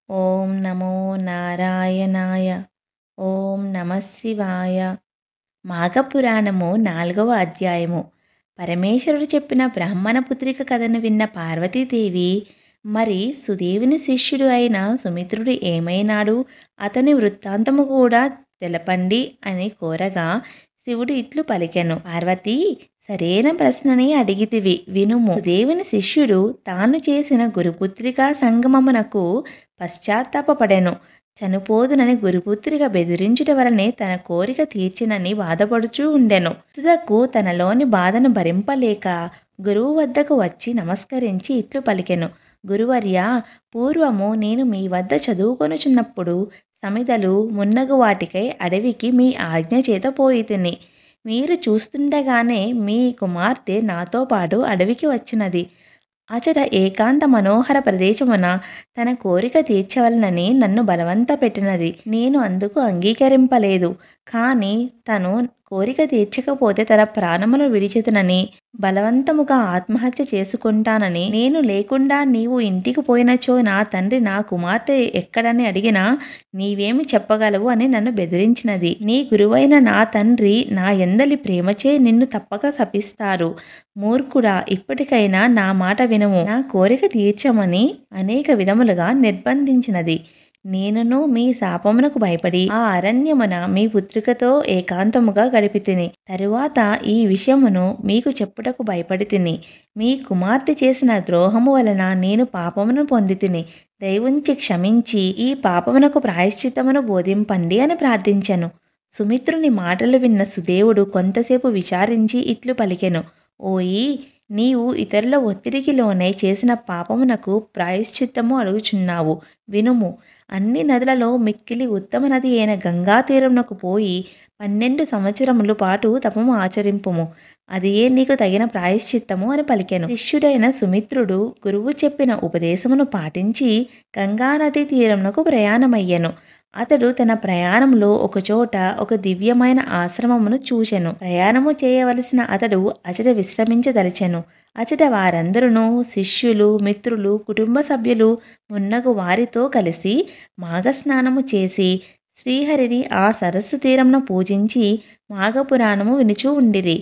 ఓం నమో నారాయణాయ. ఓం నమఃశివాయ. మాఘపురాణము 4వ అధ్యాయము. పరమేశ్వరుడు చెప్పిన బ్రాహ్మణ పుత్రిక కథను విన్న పార్వతీదేవి, మరి సుదేవుని శిష్యుడు అయిన సుమిత్రుడు ఏమైనాడు? అతని వృత్తాంతము కూడా తెలపండి అని కోరగా శివుడు ఇట్లు పలికెను. పార్వతీ, సరైన ప్రశ్నని అడిగితివి, వినుము. సుదేవుని శిష్యుడు తాను చేసిన గురుపుత్రికా సంగమమునకు పశ్చాత్తాపపడెను. చనిపోదునని గురుపుత్రిక బెదిరించుట వలనే తన కోరిక తీర్చినని బాధపడుచూ ఉండెను. తుదకు తనలోని బాధను భరింపలేక గురువు వద్దకు వచ్చి నమస్కరించి ఇట్లు పలికెను. గురువర్యా, పూర్వము నేను మీ వద్ద చదువుకొనుచున్నప్పుడు సమిధలు మున్నగు వాటికై అడవికి మీ ఆజ్ఞ చేత పోయితిని. మీరు చూస్తుండగానే మీ కుమార్తె నాతో పాటు అడవికి వచ్చినది. అచట ఏకాంత మనోహర ప్రదేశమున తన కోరిక తీర్చవలనని నన్ను బలవంత పెట్టినది. నేను అందుకు అంగీకరింపలేదు. కాని తను కోరిక తీర్చకపోతే తన ప్రాణములు విడిచెదనని, బలవంతముగా ఆత్మహత్య చేసుకుంటానని, నేను లేకుండా నీవు ఇంటికి పోయినచో నా తండ్రి నా కుమార్తె ఎక్కడని అడిగినా నీవేమి చెప్పగలవు అని నన్ను బెదిరించినది. నీ గురువైన నా తండ్రి నా యందలి ప్రేమచే నిన్ను తప్పక శపిస్తారు. మూర్ఖుడా, ఇప్పటికైనా నా మాట వినుము. నా కోరిక తీర్చమని అనేక విధములుగా నిర్బంధించినది. నేనును మీ శాపమునకు భయపడి ఆ అరణ్యమున మీ పుత్రికతో ఏకాంతముగా గడిపితిని. తరువాత ఈ విషయమును మీకు చెప్పుటకు భయపడితిని. మీ కుమార్తె చేసిన ద్రోహము వలన నేను పాపమును పొందితిని. దయవుంచి క్షమించి ఈ పాపమునకు ప్రాయశ్చిత్తమును బోధింపండి అని ప్రార్థించెను. సుమిత్రుని మాటలు విన్న సుదేవుడు కొంతసేపు విచారించి ఇట్లు పలికెను. ఓయి, నీవు ఇతరుల ఒత్తిడికి లోనై చేసిన పాపమునకు ప్రాయశ్చిత్తము అడుగుచున్నావు. వినుము. అన్ని నదులలో మిక్కిలి ఉత్తమ నది అయిన గంగా తీరమునకు పోయి 12 సంవత్సరముల పాటు తపము ఆచరింపుము. అదియే నీకు తగిన ప్రాయశ్చిత్తము అని పలికెను. శిష్యుడైన సుమిత్రుడు గురువు చెప్పిన ఉపదేశమును పాటించి గంగానదీ తీరమునకు ప్రయాణమయ్యెను. అతడు తన ప్రయాణంలో ఒకచోట ఒక దివ్యమైన ఆశ్రమమును చూచెను. ప్రయాణము చేయవలసిన అతడు అచట విశ్రమించదలిచెను. అచట వారందరూ శిష్యులు, మిత్రులు, కుటుంబ సభ్యులు మున్నగు వారితో కలిసి మాఘస్నానము చేసి శ్రీహరిని ఆ సరస్సు తీరమున పూజించి మాఘపురాణము వినుచూ ఉండిరి.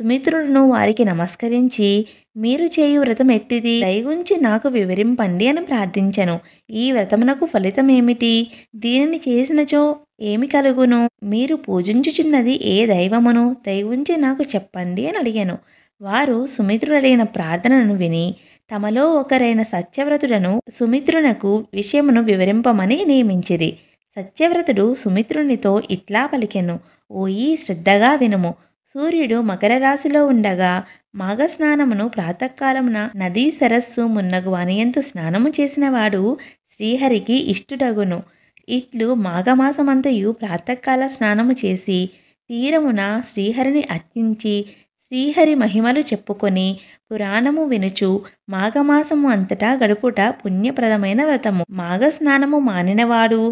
సుమిత్రుడును వారికి నమస్కరించి, మీరు చేయు వ్రతం ఎట్టిది? దయగుంచి నాకు వివరింపండి అని ప్రార్థించెను. ఈ వ్రతమునకు ఫలితమేమిటి? దీనిని చేసినచో ఏమి కలుగును? మీరు పూజించుచున్నది ఏ దైవమును? దయవుంచి నాకు చెప్పండి అని అడిగాను. వారు సుమిత్రుడు అడిగిన ప్రార్థనను విని తమలో ఒకరైన సత్యవ్రతుడను సుమిత్రునకు విషయమును వివరింపమని నియమించిరి. సత్యవ్రతుడు సుమిత్రునితో ఇట్లా పలికెను. ఓయి, శ్రద్ధగా వినుము. సూర్యుడు మకర రాశిలో ఉండగా మాఘస్నానమును ప్రాతకాలమున నదీ సరస్సు మున్నగు వానియందు స్నానము చేసినవాడు శ్రీహరికి ఇష్టుడగును. ఇట్లు మాఘమాసమంతయు ప్రాతకాల స్నానము చేసి తీరమున శ్రీహరిని అర్చించి శ్రీహరి మహిమలు చెప్పుకొని పురాణము వినుచు మాఘమాసము అంతటా గడుపుట పుణ్యప్రదమైన వ్రతము. మాఘస్నానము మానినవాడు,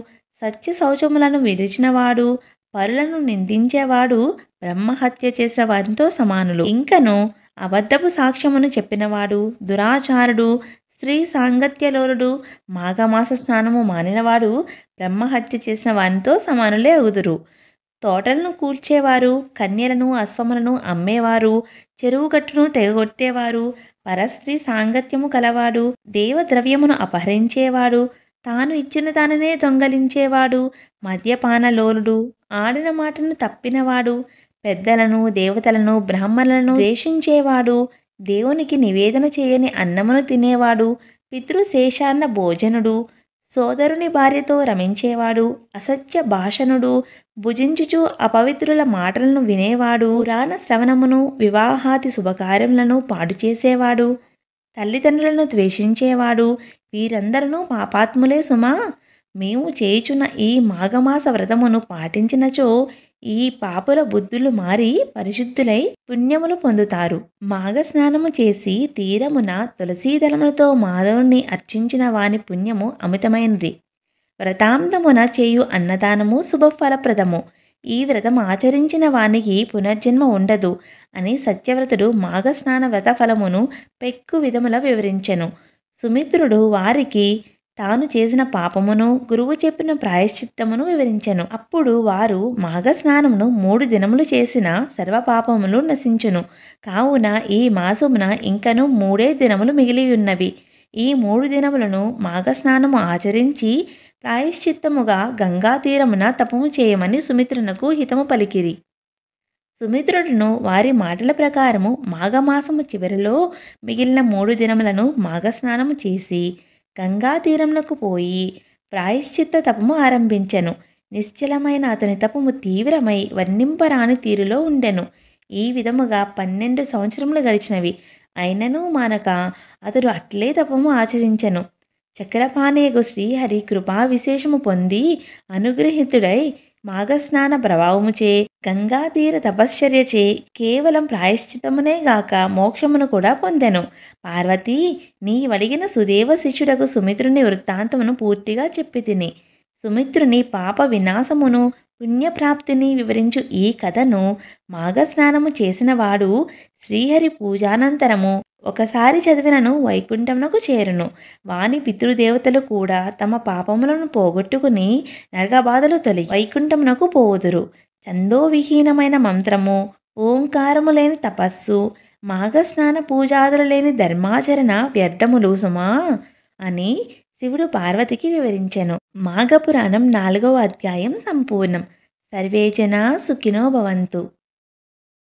సత్య శౌచములను విడిచినవాడు, పరులను నిందించేవాడు బ్రహ్మహత్య చేసిన వారితో సమానులు. ఇంకను అబద్ధపు సాక్ష్యమును చెప్పినవాడు, దురాచారుడు, స్త్రీ సాంగత్యలోలుడు, మాఘమాస స్నానము మానినవాడు బ్రహ్మహత్య చేసిన వారితో సమానులే అగుదురు. తోటలను కూల్చేవారు, కన్యలను అశ్వములను అమ్మేవారు, చెరువు గట్టును తెగగొట్టేవారు, పరస్త్రీ సాంగత్యము కలవాడు, దేవద్రవ్యమును అపహరించేవాడు, తాను ఇచ్చిన దానినే దొంగలించేవాడు, మద్యపానలోలుడు, ఆడిన మాటను తప్పినవాడు, పెద్దలను, దేవతలను, బ్రాహ్మణులను ద్వేషించేవాడు, దేవునికి నివేదన చేయని అన్నమును తినేవాడు, పితృశేషాన్న భోజనుడు, సోదరుని భార్యతో రమించేవాడు, అసత్య భాషణుడు, భుజించుచు అపవిత్రుల మాటలను వినేవాడు, పురాణ శ్రవణమును, వివాహాది శుభకార్యములను పాడు చేసేవాడు, తల్లిదండ్రులను ద్వేషించేవాడు, వీరందరూ పాపాత్ములే సుమా. మేము చేయుచున్న ఈ మాఘమాస వ్రతమును పాటించినచో ఈ పాపుల బుద్ధులు మారి పరిశుద్ధులై పుణ్యములు పొందుతారు. మాఘస్నానము చేసి తీరమున తులసీదళములతో మాధవుని అర్చించిన వాని పుణ్యము అమితమైనది. వ్రతాంతమున చేయు అన్నదానము శుభఫలప్రదము. ఈ వ్రతం ఆచరించిన వానికి పునర్జన్మ ఉండదు అని సత్యవ్రతుడు మాఘస్నాన వ్రత ఫలమును పెక్కు విధముల వివరించెను. సుమిత్రుడు వారికి తాను చేసిన పాపమును, గురువు చెప్పిన ప్రాయశ్చిత్తమును వివరించెను. అప్పుడు వారు మాఘస్నానమును 3 దినములు చేసిన సర్వ పాపములు నశించును. కావున ఈ మాసమున ఇంకను 3 దినములు మిగిలియున్నవి. ఈ 3 దినములను మాఘస్నానము ఆచరించి ప్రాయశ్చిత్తముగా గంగా తీరమున తపము చేయమని సుమిత్రునకు హితము పలికిరి. సుమిత్రుడును వారి మాటల ప్రకారము మాఘమాసము చివరిలో మిగిలిన 3 దినములను మాఘస్నానము చేసి గంగా తీరమునకు పోయి ప్రాయశ్చిత్త తపము ఆరంభించెను. నిశ్చలమైన అతని తపము తీవ్రమై వర్ణింపరాని తీరులో ఉండెను. ఈ విధముగా 12 సంవత్సరములు గడిచినవి. అయినను మానక అతడు అట్లే తపము ఆచరించెను. చక్రపాణియగు శ్రీహరి కృపా విశేషము పొంది అనుగ్రహితుడై మాఘస్నాన ప్రభావముచే గంగా తీర తపశ్చర్యచే కేవలం ప్రాయశ్చితమునే గాక మోక్షమును కూడా పొందెను. పార్వతీ, నీ వడిగిన సుదేవ శిష్యుడకు సుమిత్రుని వృత్తాంతమును పూర్తిగా చెప్పి తిని. సుమిత్రుని పాప వినాశమును పుణ్యప్రాప్తిని వివరించు ఈ కథను మాఘస్నానము చేసినవాడు శ్రీహరి పూజానంతరము ఒకసారి చదివినను వైకుంఠమునకు చేరును. వాని పితృదేవతలు కూడా తమ పాపములను పోగొట్టుకుని నరకబాధలు తొలగి వైకుంఠమునకు పోవుదురు. ఛందోవిహీనమైన మంత్రము, ఓంకారము లేని తపస్సు, మాఘస్నాన పూజాదులు లేని ధర్మాచరణ వ్యర్థములు సుమా అని శివుడు పార్వతికి వివరించెను. మాఘపురాణం 4వ అధ్యాయం సంపూర్ణం. సర్వే జనా సుఖినో భవంతు.